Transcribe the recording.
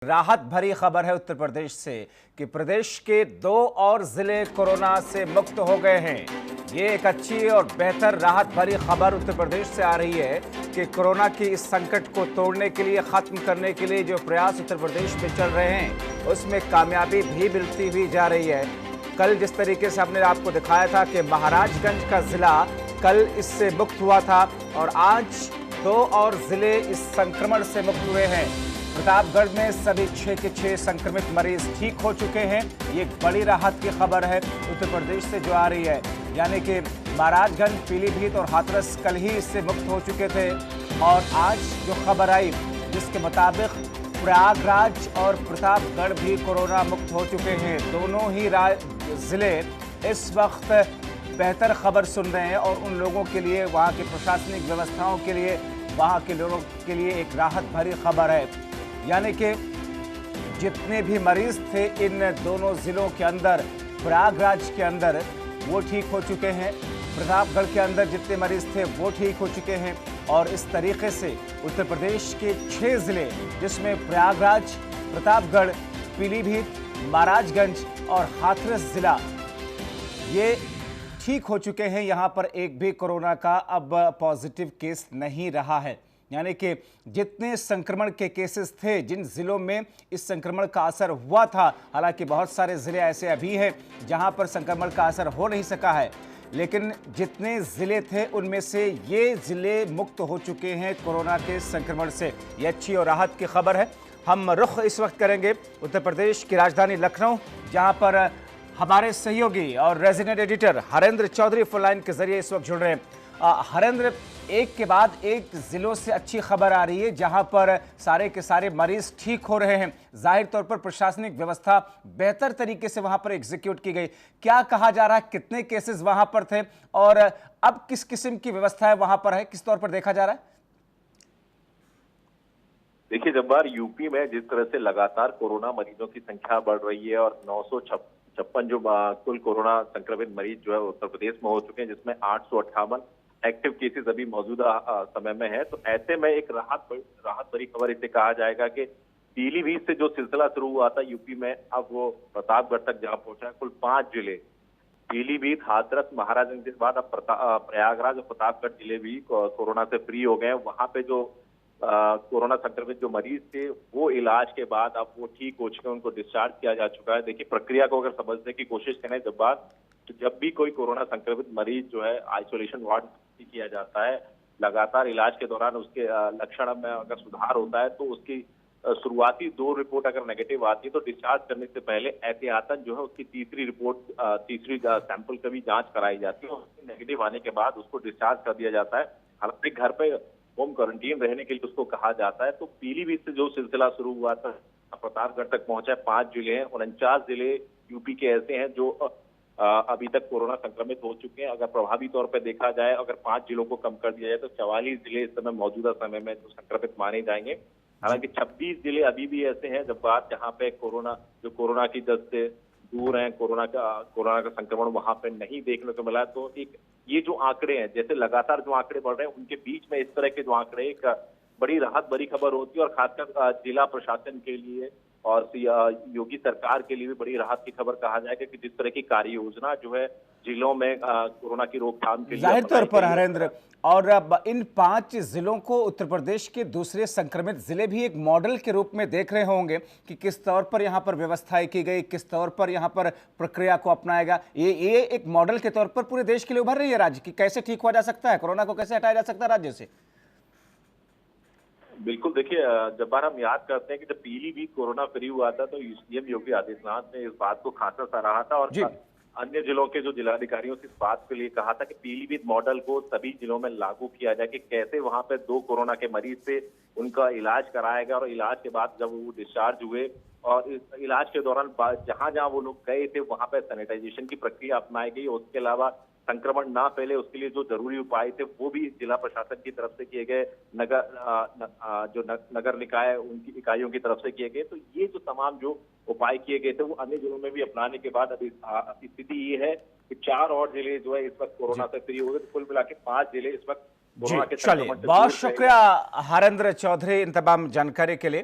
राहत भरी खबर है उत्तर प्रदेश से कि प्रदेश के 2 और जिले कोरोना से मुक्त हो गए हैं। ये एक अच्छी और बेहतर राहत भरी खबर उत्तर प्रदेश से आ रही है कि कोरोना की इस संकट को तोड़ने के लिए, खत्म करने के लिए जो प्रयास उत्तर प्रदेश में चल रहे हैं उसमें कामयाबी भी मिलती हुई जा रही है। कल जिस तरीके से हमने आपको दिखाया था कि महाराजगंज का जिला कल इससे मुक्त हुआ था और आज 2 और जिले इस संक्रमण से मुक्त हुए हैं। प्रतापगढ़ में सभी 6 के 6 संक्रमित मरीज ठीक हो चुके हैं। ये एक बड़ी राहत की खबर है उत्तर प्रदेश से जो आ रही है, यानी कि महाराजगंज, पीलीभीत और हाथरस कल ही इससे मुक्त हो चुके थे और आज जो खबर आई जिसके मुताबिक प्रयागराज और प्रतापगढ़ भी कोरोना मुक्त हो चुके हैं। दोनों ही जिले इस वक्त बेहतर खबर सुन रहे हैं और उन लोगों के लिए, वहाँ की प्रशासनिक व्यवस्थाओं के लिए, वहाँ के लोगों के लिए एक राहत भरी खबर है। यानी कि जितने भी मरीज थे इन दोनों जिलों के अंदर, प्रयागराज के अंदर वो ठीक हो चुके हैं, प्रतापगढ़ के अंदर जितने मरीज थे वो ठीक हो चुके हैं और इस तरीके से उत्तर प्रदेश के 6 जिले जिसमें प्रयागराज, प्रतापगढ़, पीलीभीत, महाराजगंज और हाथरस जिला ये ठीक हो चुके हैं। यहाँ पर एक भी कोरोना का अब पॉजिटिव केस नहीं रहा है। यानी कि जितने संक्रमण के केसेस थे, जिन जिलों में इस संक्रमण का असर हुआ था, हालांकि बहुत सारे जिले ऐसे अभी हैं जहां पर संक्रमण का असर हो नहीं सका है, लेकिन जितने जिले थे उनमें से ये जिले मुक्त हो चुके हैं कोरोना के संक्रमण से। ये अच्छी और राहत की खबर है। हम रुख इस वक्त करेंगे उत्तर प्रदेश की राजधानी लखनऊ, जहाँ पर हमारे सहयोगी और resident editor Harendra Chaudhary phone line के जरिए इस वक्त जुड़ रहे हैं। हरेंद्र, एक के बाद एक जिलों से अच्छी खबर आ रही है जहां पर सारे के सारे मरीज ठीक हो रहे हैं। जाहिर तौर पर प्रशासनिक व्यवस्था बेहतर तरीके से वहां पर एग्जीक्यूट की गई। क्या कहा जा रहा है, कितने केसेस वहां पर थे और अब किस किस्म की व्यवस्था है वहां पर है, किस तौर पर देखा जा रहा है? देखिए जब्बार, यूपी में जिस तरह से लगातार कोरोना मरीजों की संख्या बढ़ रही है और 956 जो कुल कोरोना संक्रमित मरीज जो है उत्तर प्रदेश में हो चुके हैं, जिसमें 858 एक्टिव केसेस अभी मौजूदा समय में है, तो ऐसे में एक राहत भरी खबर इसे कहा जाएगा कि पीलीभीत से जो सिलसिला शुरू हुआ था यूपी में, अब वो प्रतापगढ़ तक जा पहुंचा है। कुल 5 जिले, पीलीभीत, हाथरस, महाराजगंज के बाद अब प्रयागराज और प्रतापगढ़ जिले भी कोरोना से फ्री हो गए। वहां पे जो कोरोना संक्रमित जो मरीज थे वो इलाज के बाद अब वो ठीक हो चुके हैं, उनको डिस्चार्ज किया जा चुका है। देखिए प्रक्रिया को अगर समझने की कोशिश करें जब भी कोई कोरोना संक्रमित मरीज जो है आइसोलेशन वार्ड किया जाता है, लगातार इलाज के दौरान उसके लक्षण में अगर सुधार होता है तो उसकी शुरुआती 2 रिपोर्ट अगर नेगेटिव आती है तो डिस्चार्ज करने से पहले एहतियातन जो है उसकी तीसरी सैंपल का भी जांच कराई जाती है और नेगेटिव आने के बाद उसको डिस्चार्ज कर दिया जाता है। हालांकि घर पे होम क्वारंटीन रहने के लिए उसको कहा जाता है। तो पीलीभीत से जो सिलसिला शुरू हुआ था प्रतापगढ़ तक पहुंचा है। 5 जिले हैं, 49 जिले यूपी के ऐसे हैं जो अभी तक कोरोना संक्रमित हो चुके हैं। अगर प्रभावी तौर पर देखा जाए, अगर 5 जिलों को कम कर दिया जाए तो 44 जिले इस समय मौजूदा समय में जो संक्रमित माने जाएंगे। हालांकि 26 जिले अभी भी ऐसे हैं जहाँ पे कोरोना की दस्त से दूर हैं, कोरोना का संक्रमण वहां पे नहीं देखने को मिला। तो एक ये जो आंकड़े हैं, जैसे लगातार जो आंकड़े बढ़ रहे हैं, उनके बीच में इस तरह के जो आंकड़े एक बड़ी राहत भरी खबर होती है और खासकर जिला प्रशासन के लिए और योगी सरकार के लिए भी बड़ी राहत की खबर कहा जाएगा कि जिस तरह की कार्य योजना जो है जिलों में कोरोना की रोकथाम के लिए जाहिर तौर पर हरेंद्र, और अब इन 5 जिलों को उत्तर प्रदेश के दूसरे संक्रमित जिले भी एक मॉडल के रूप में देख रहे होंगे कि किस तौर पर यहाँ पर व्यवस्थाएं की गई, किस तौर पर यहाँ पर प्रक्रिया को अपनाया गया। ये एक मॉडल के तौर पर पूरे देश के लिए उभर रही है राज्य की, कैसे ठीक हुआ जा सकता है, कोरोना को कैसे हटाया जा सकता है राज्य से। बिल्कुल, देखिए जब्बार, हम याद करते हैं कि जब पीलीभीत कोरोना फ्री हुआ था तो सीएम योगी आदित्यनाथ ने इस बात को खासा सराहा था और अन्य जिलों के जो जिलाधिकारियों से इस बात के लिए कहा था कि पीलीभीत मॉडल को सभी जिलों में लागू किया जाए कि कैसे वहां पे 2 कोरोना के मरीज थे, उनका इलाज कराया गया और इलाज के बाद जब वो डिस्चार्ज हुए और इस इलाज के दौरान जहां जहां वो लोग गए थे वहां पे सैनिटाइजेशन की प्रक्रिया अपनाई गई। उसके अलावा संक्रमण ना फैले उसके लिए जो जरूरी उपाय थे वो भी जिला प्रशासन की तरफ से किए गए, नगर निकाय उनकी इकाइयों की तरफ से किए गए। तो ये जो तमाम जो उपाय किए गए थे वो अन्य जिलों में भी अपनाने के बाद अभी स्थिति ये है कि 4 और जिले जो है इस वक्त कोरोना से फ्री हो गए। कुल मिला के 5 जिले इस वक्त कोरोना के चलिए, बहुत शुक्रिया हरेंद्र चौधरी इन तमाम जानकारी के लिए।